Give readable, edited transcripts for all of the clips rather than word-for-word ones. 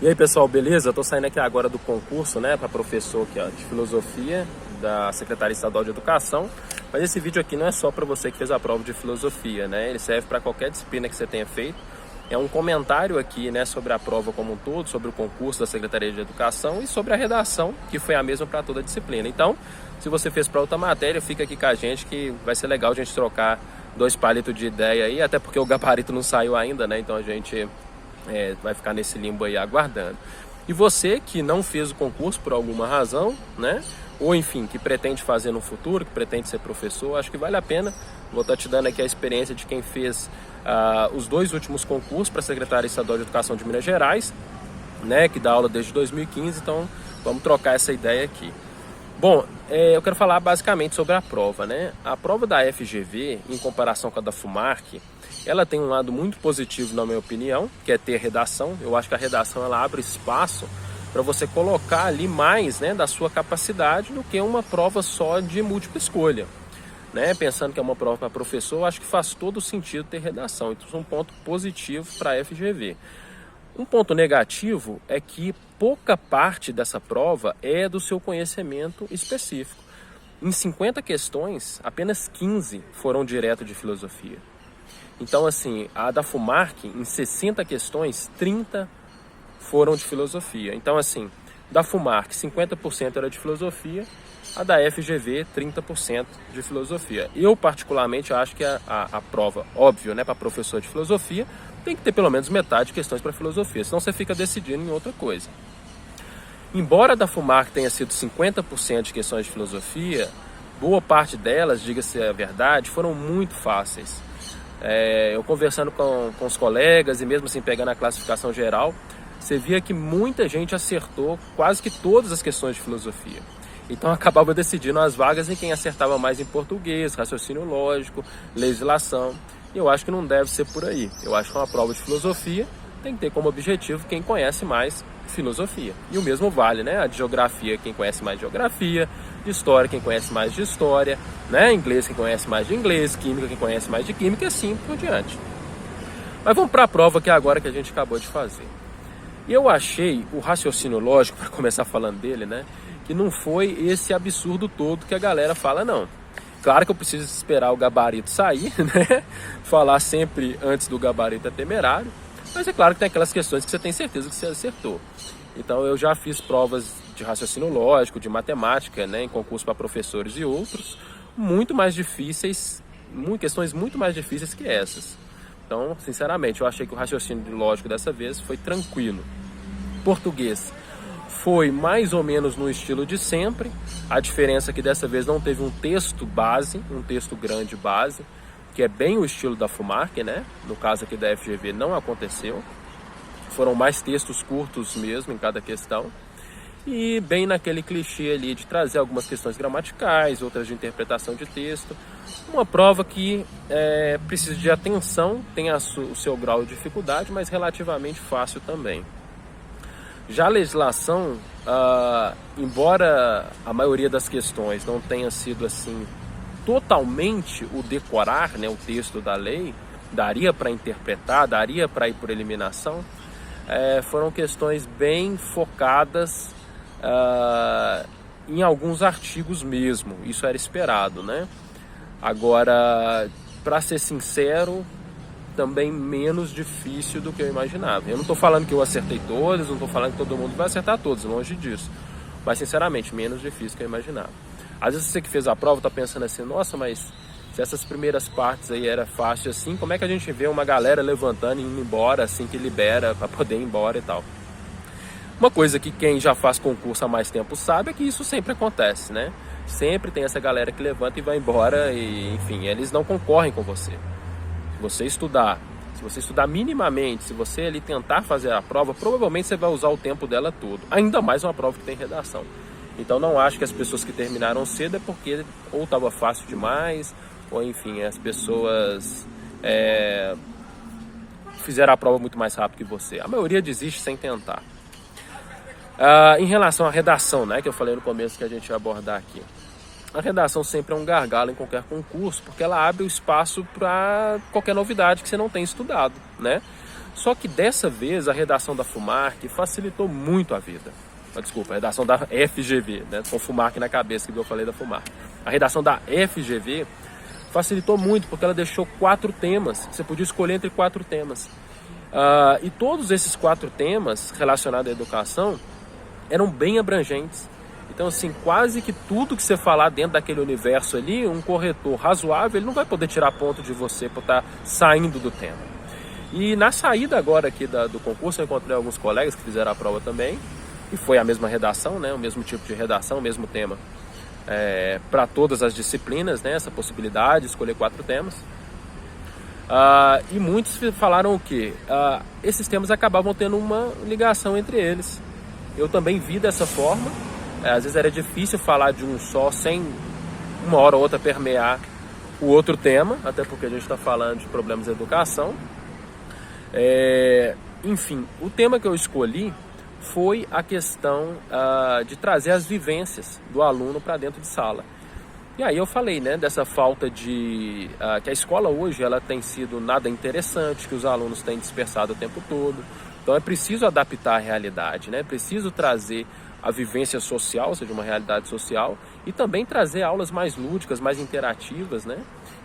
E aí pessoal, beleza? Eu tô saindo aqui agora do concurso, né, para professor aqui, ó, de filosofia da Secretaria Estadual de Educação. Mas esse vídeo aqui não é só para você que fez a prova de filosofia, né? Ele serve para qualquer disciplina que você tenha feito. É um comentário aqui, né, sobre a prova como um todo, sobre o concurso da Secretaria de Educação e sobre a redação, que foi a mesma para toda a disciplina. Então, se você fez para outra matéria, fica aqui com a gente que vai ser legal a gente trocar dois palitos de ideia aí, até porque o gabarito não saiu ainda, né? Então a gente vai ficar nesse limbo aí aguardando. E você que não fez o concurso por alguma razão, né? Ou enfim, que pretende fazer no futuro, que pretende ser professor, acho que vale a pena. Vou estar te dando aqui a experiência de quem fez os dois últimos concursos para a Secretaria Estadual de Educação de Minas Gerais, né? Que dá aula desde 2015, então vamos trocar essa ideia aqui. Bom, eu quero falar basicamente sobre a prova, né? A prova da FGV, em comparação com a da FUMARC, ela tem um lado muito positivo, na minha opinião, que é ter redação. Eu acho que a redação ela abre espaço para você colocar ali mais, né, da sua capacidade do que uma prova só de múltipla escolha. Né? Pensando que é uma prova para professor, eu acho que faz todo sentido ter redação. Então, isso é um ponto positivo para a FGV. Um ponto negativo é que pouca parte dessa prova é do seu conhecimento específico. Em 50 questões, apenas 15 foram direto de filosofia. Então, assim, a da FUMARC, em 60 questões, 30 foram de filosofia. Então, assim, da FUMARC, 50% era de filosofia, a da FGV, 30% de filosofia. Eu, particularmente, acho que a prova, óbvio, né, para professor de filosofia, tem que ter pelo menos metade de questões para filosofia, senão você fica decidindo em outra coisa. Embora a da FUMARC tenha sido 50% de questões de filosofia, boa parte delas, diga-se a verdade, foram muito fáceis. Eu conversando com os colegas e mesmo assim pegando a classificação geral, você via que muita gente acertou quase que todas as questões de filosofia. Então acabava decidindo as vagas em quem acertava mais em português, raciocínio lógico, legislação. E eu acho que não deve ser por aí. Eu acho que uma prova de filosofia tem que ter como objetivo quem conhece mais filosofia. E o mesmo vale, né? A de geografia, quem conhece mais de geografia, de história, quem conhece mais de história, né? Inglês, quem conhece mais de inglês, química, quem conhece mais de química, e assim por diante. Mas vamos para a prova que é agora que a gente acabou de fazer. Eu achei o raciocínio lógico, para começar falando dele, né? Que não foi esse absurdo todo que a galera fala, não. Claro que eu preciso esperar o gabarito sair, né? Falar sempre antes do gabarito é temerário. Mas é claro que tem aquelas questões que você tem certeza que você acertou. Então eu já fiz provas de raciocínio lógico, de matemática, né, em concurso para professores e outros, muito mais difíceis, questões muito mais difíceis que essas. Então, sinceramente, eu achei que o raciocínio lógico dessa vez foi tranquilo. Português foi mais ou menos no estilo de sempre. A diferença é que dessa vez não teve um texto base, um texto grande base, que é bem o estilo da FUMARC, né? No caso aqui da FGV não aconteceu. Foram mais textos curtos mesmo em cada questão. E bem naquele clichê ali de trazer algumas questões gramaticais, outras de interpretação de texto. Uma prova que precisa de atenção, tem o seu grau de dificuldade, mas relativamente fácil também. Já a legislação, embora a maioria das questões não tenha sido assim totalmente o decorar, né, o texto da lei, daria para interpretar, daria para ir por eliminação, foram questões bem focadas em alguns artigos mesmo, isso era esperado, né? Agora, para ser sincero, também menos difícil do que eu imaginava. Eu não estou falando que eu acertei todas, não estou falando que todo mundo vai acertar todas, longe disso. Mas, sinceramente, menos difícil do que eu imaginava. Às vezes você que fez a prova está pensando assim, nossa, mas se essas primeiras partes aí era fácil assim, como é que a gente vê uma galera levantando e indo embora assim que libera para poder ir embora e tal? Uma coisa que quem já faz concurso há mais tempo sabe é que isso sempre acontece, né? Sempre tem essa galera que levanta e vai embora e, enfim, eles não concorrem com você. Se você estudar minimamente, se você ali tentar fazer a prova, provavelmente você vai usar o tempo dela todo. Ainda mais uma prova que tem redação. Então não acho que as pessoas que terminaram cedo é porque ou estava fácil demais, ou enfim, as pessoas fizeram a prova muito mais rápido que você. A maioria desiste sem tentar. Em relação à redação, né, que eu falei no começo que a gente vai abordar aqui. A redação sempre é um gargalo em qualquer concurso, porque ela abre o espaço para qualquer novidade que você não tenha estudado, né? Só que dessa vez a redação da FUMARC facilitou muito a vida. Desculpa, a redação da FGV, né? Com FUMARC na cabeça que eu falei da FUMARC. A redação da FGV facilitou muito porque ela deixou 4 temas. Você podia escolher entre 4 temas. E todos esses 4 temas relacionados à educação eram bem abrangentes. Então, assim, quase que tudo que você falar dentro daquele universo ali, um corretor razoável, ele não vai poder tirar ponto de você por estar saindo do tema. E na saída agora aqui do concurso, eu encontrei alguns colegas que fizeram a prova também, e foi a mesma redação, né, o mesmo tipo de redação, o mesmo tema para todas as disciplinas, né, essa possibilidade de escolher 4 temas. E muitos falaram o quê? Esses temas acabavam tendo uma ligação entre eles. Eu também vi dessa forma. Às vezes era difícil falar de um só sem uma hora ou outra permear o outro tema, até porque a gente está falando de problemas de educação. Enfim, o tema que eu escolhi foi a questão de trazer as vivências do aluno para dentro de sala. E aí eu falei, né, dessa falta de... que a escola hoje ela tem sido nada interessante, que os alunos têm dispersado o tempo todo. Então é preciso adaptar a realidade, né? É preciso trazer a vivência social, ou seja, uma realidade social, e também trazer aulas mais lúdicas, mais interativas, né?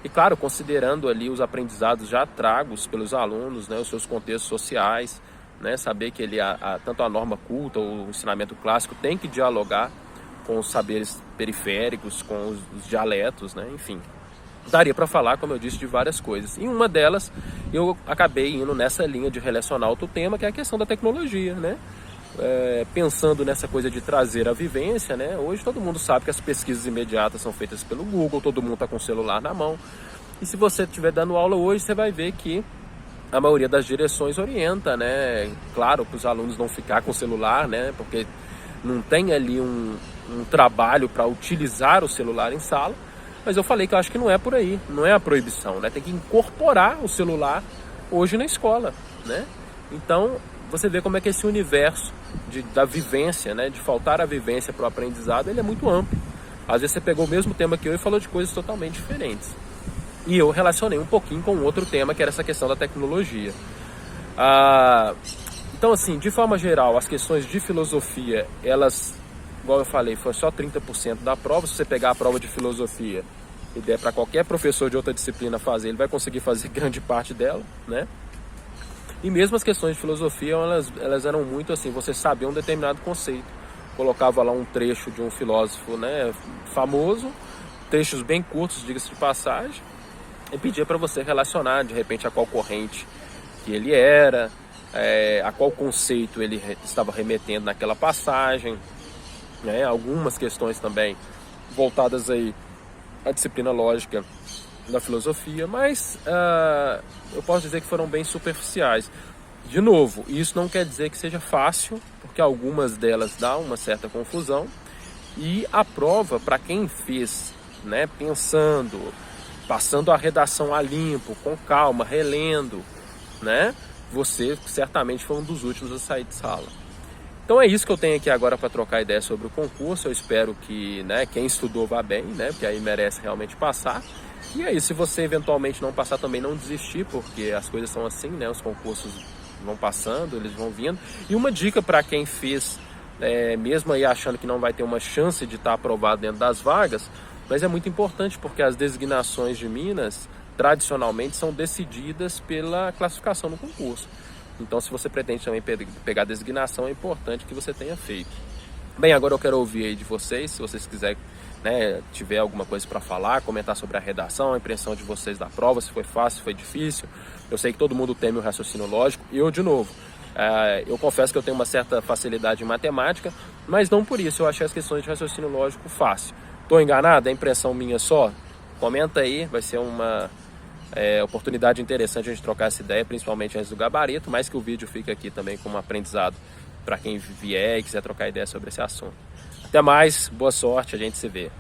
E claro, considerando ali os aprendizados já tragos pelos alunos, né, os seus contextos sociais, né, saber que tanto a norma culta ou o ensinamento clássico tem que dialogar com os saberes periféricos, com os dialetos, né, enfim. Daria para falar, como eu disse, de várias coisas. E uma delas, eu acabei indo nessa linha de relacionar outro tema, que é a questão da tecnologia, né? Pensando nessa coisa de trazer a vivência, né? Hoje todo mundo sabe que as pesquisas imediatas são feitas pelo Google, todo mundo está com o celular na mão. E se você estiver dando aula hoje, você vai ver que a maioria das direções orienta, né? Claro, para os alunos não ficar com o celular, né? Porque não tem ali um trabalho para utilizar o celular em sala. Mas eu falei que eu acho que não é por aí, não é a proibição, né? Tem que incorporar o celular hoje na escola, né? Então, você vê como é que esse universo da vivência, né, de faltar a vivência para o aprendizado, ele é muito amplo. Às vezes você pegou o mesmo tema que eu e falou de coisas totalmente diferentes. E eu relacionei um pouquinho com outro tema, que era essa questão da tecnologia. Então, assim, de forma geral, as questões de filosofia, elas, igual eu falei, foi só 30% da prova. Se você pegar a prova de filosofia e der para qualquer professor de outra disciplina fazer, ele vai conseguir fazer grande parte dela, né? E mesmo as questões de filosofia, elas eram muito assim, você sabia um determinado conceito. Colocava lá um trecho de um filósofo, né, famoso, trechos bem curtos, diga-se de passagem, e pedia para você relacionar, de repente, a qual corrente que ele era, a qual conceito ele estava remetendo naquela passagem, né, algumas questões também voltadas aí à disciplina lógica da filosofia, mas eu posso dizer que foram bem superficiais. De novo, isso não quer dizer que seja fácil, porque algumas delas dão uma certa confusão, e a prova, para quem fez, né, pensando, passando a redação a limpo, com calma, relendo, né, você certamente foi um dos últimos a sair de sala. Então é isso que eu tenho aqui agora para trocar ideia sobre o concurso. Eu espero que, né, quem estudou vá bem, né, porque aí merece realmente passar. E aí, se você eventualmente não passar também, não desistir, porque as coisas são assim, né? Os concursos vão passando, eles vão vindo. E uma dica para quem fez, mesmo aí achando que não vai ter uma chance de estar aprovado dentro das vagas, mas é muito importante porque as designações de Minas, tradicionalmente, são decididas pela classificação no concurso. Então, se você pretende também pegar a designação, é importante que você tenha feito. Bem, agora eu quero ouvir aí de vocês, se vocês quiserem, né, tiver alguma coisa para falar, comentar sobre a redação, a impressão de vocês da prova, se foi fácil, se foi difícil. Eu sei que todo mundo teme o raciocínio lógico, e eu, de novo, eu confesso que eu tenho uma certa facilidade em matemática, mas não por isso eu achei as questões de raciocínio lógico fácil. Estou enganado? É impressão minha só? Comenta aí, vai ser uma oportunidade interessante a gente trocar essa ideia, principalmente antes do gabarito, mas que o vídeo fique aqui também como aprendizado para quem vier e quiser trocar ideia sobre esse assunto. Até mais, boa sorte, a gente se vê.